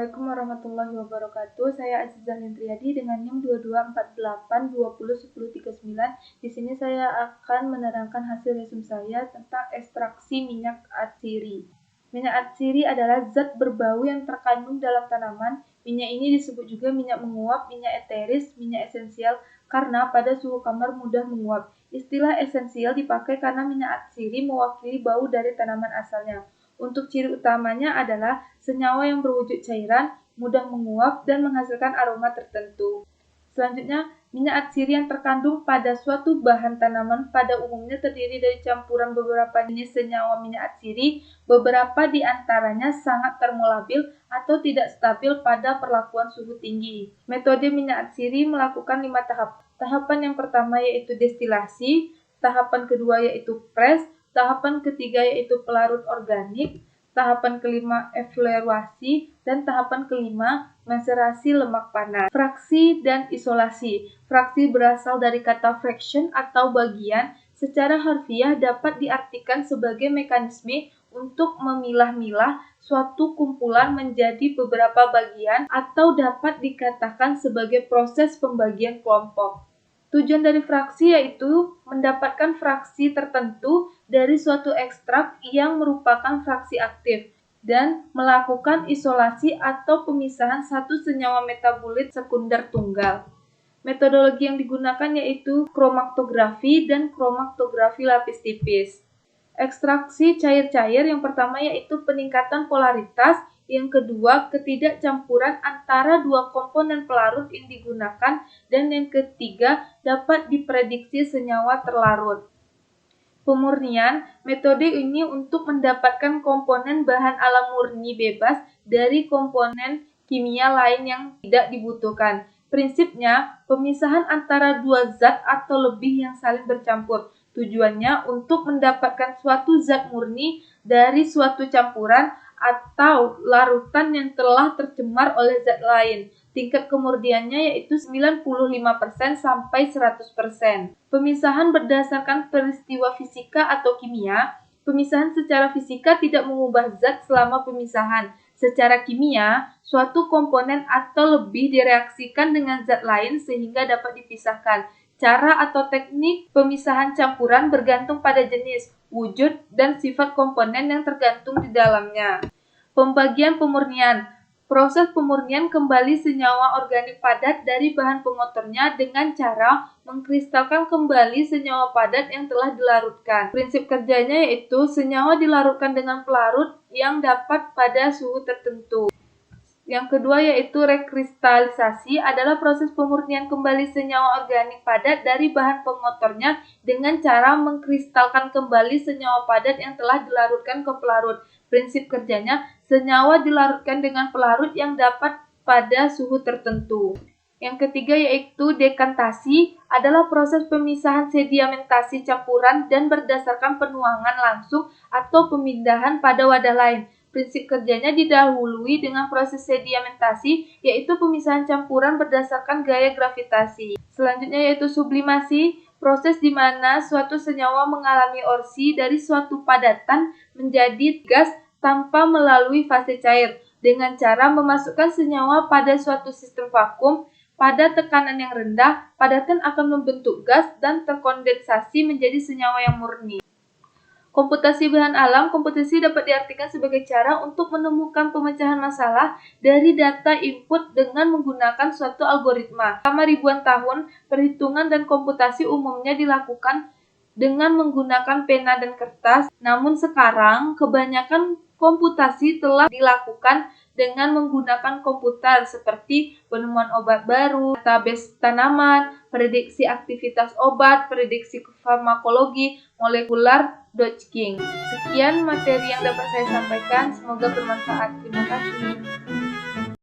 Assalamualaikum warahmatullahi wabarakatuh. Saya Azizah Hendriyadi dengan NIM 2248201039. Di sini saya akan menerangkan hasil resume saya tentang ekstraksi minyak atsiri. Minyak atsiri adalah zat berbau yang terkandung dalam tanaman. Minyak ini disebut juga minyak menguap, minyak eteris, minyak esensial karena pada suhu kamar mudah menguap. Istilah esensial dipakai karena minyak atsiri mewakili bau dari tanaman asalnya. Untuk ciri utamanya adalah senyawa yang berwujud cairan, mudah menguap, dan menghasilkan aroma tertentu. Selanjutnya, minyak atsiri yang terkandung pada suatu bahan tanaman pada umumnya terdiri dari campuran beberapa jenis senyawa minyak atsiri. Beberapa di antaranya sangat termolabil atau tidak stabil pada perlakuan suhu tinggi. Metode minyak atsiri melakukan 5 tahap. Tahapan yang pertama yaitu destilasi, tahapan kedua yaitu press, tahapan ketiga yaitu pelarut organik, tahapan kelima efluerasi, dan tahapan kelima maserasi lemak panas. Fraksi dan isolasi. Fraksi berasal dari kata fraction atau bagian. Secara harfiah dapat diartikan sebagai mekanisme untuk memilah-milah suatu kumpulan menjadi beberapa bagian atau dapat dikatakan sebagai proses pembagian kelompok. Tujuan dari fraksi yaitu mendapatkan fraksi tertentu dari suatu ekstrak yang merupakan fraksi aktif dan melakukan isolasi atau pemisahan satu senyawa metabolit sekunder tunggal. Metodologi yang digunakan yaitu kromatografi dan kromatografi lapis tipis. Ekstraksi cair-cair yang pertama yaitu peningkatan polaritas, yang kedua ketidakcampuran antara dua komponen pelarut yang digunakan, dan yang ketiga dapat diprediksi senyawa terlarut. Pemurnian, metode ini untuk mendapatkan komponen bahan alam murni bebas dari komponen kimia lain yang tidak dibutuhkan. Prinsipnya, pemisahan antara dua zat atau lebih yang saling bercampur. Tujuannya untuk mendapatkan suatu zat murni dari suatu campuran atau larutan yang telah tercemar oleh zat lain. Tingkat kemurniannya yaitu 95% sampai 100%. Pemisahan berdasarkan peristiwa fisika atau kimia. Pemisahan secara fisika tidak mengubah zat selama pemisahan. Secara kimia, suatu komponen atau lebih direaksikan dengan zat lain sehingga dapat dipisahkan. Cara atau teknik pemisahan campuran bergantung pada jenis, wujud, dan sifat komponen yang tergantung di dalamnya. Pembagian pemurnian. Proses pemurnian kembali senyawa organik padat dari bahan pengotornya dengan cara mengkristalkan kembali senyawa padat yang telah dilarutkan. Prinsip kerjanya yaitu senyawa dilarutkan dengan pelarut yang dapat pada suhu tertentu. Yang kedua yaitu rekristalisasi adalah proses pemurnian kembali senyawa organik padat dari bahan pengotornya dengan cara mengkristalkan kembali senyawa padat yang telah dilarutkan ke pelarut. Prinsip kerjanya, senyawa dilarutkan dengan pelarut yang dapat pada suhu tertentu. Yang ketiga yaitu dekantasi adalah proses pemisahan sedimentasi campuran dan berdasarkan penuangan langsung atau pemindahan pada wadah lain. Prinsip kerjanya didahului dengan proses sedimentasi, yaitu pemisahan campuran berdasarkan gaya gravitasi. Selanjutnya yaitu sublimasi, proses di mana suatu senyawa mengalami orsi dari suatu padatan menjadi gas tanpa melalui fase cair, dengan cara memasukkan senyawa pada suatu sistem vakum. Pada tekanan yang rendah, padatan akan membentuk gas dan terkondensasi menjadi senyawa yang murni. Komputasi bahan alam. Komputasi dapat diartikan sebagai cara untuk menemukan pemecahan masalah dari data input dengan menggunakan suatu algoritma. Selama ribuan tahun, perhitungan dan komputasi umumnya dilakukan dengan menggunakan pena dan kertas. Namun sekarang, kebanyakan komputasi telah dilakukan dengan menggunakan komputer seperti penemuan obat baru, database tanaman, prediksi aktivitas obat, prediksi farmakologi, molekular Dodging. Sekian materi yang dapat saya sampaikan, semoga bermanfaat. Terima kasih.